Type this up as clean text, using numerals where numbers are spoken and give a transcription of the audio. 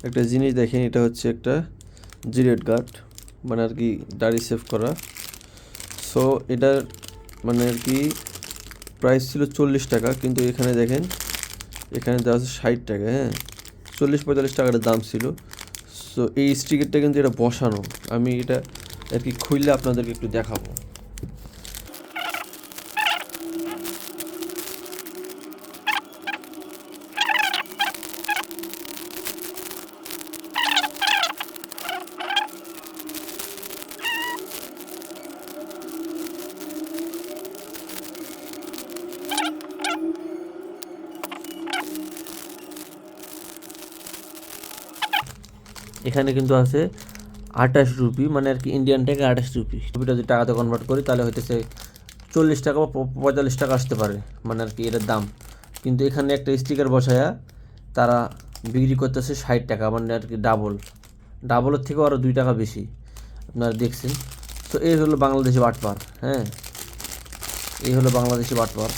একটা জিনিস দেখেন, এটা হচ্ছে একটা জিরেট গার্ড, মানে আর কি দাড়ি সেভ করা। সো এটার মানে আর কি প্রাইস ছিল 40 টাকা, কিন্তু এখানে দেখেন এখানে দেওয়া আছে 60 টাকা। হ্যাঁ, 40-45 টাকার দাম ছিল। সো এই স্টিকারটা কিন্তু এটা বসানো, আমি এটা আর কি খুললে আপনাদেরকে একটু দেখাবো। এখানে কিন্তু আছে 28 রুপি, মানে আর কি ইন্ডিয়ান টাকা 28 রুপি। রুপিটা যদি টাকাতে কনভার্ট করি তাহলে হইতেছে 40 টাকা বা 45 টাকা আসতে পারে, মানে আর কি এটার দাম। কিন্তু এখানে একটা স্টিকার বসায়া তারা বিক্রি করতেছে 60 টাকা, মানে আর কি ডাবলের থেকেও আরও 2 টাকা বেশি। আপনারা দেখছেন। তো এই হলো বাংলাদেশি বাটপার। হ্যাঁ, এই হলো বাংলাদেশি বাটপার।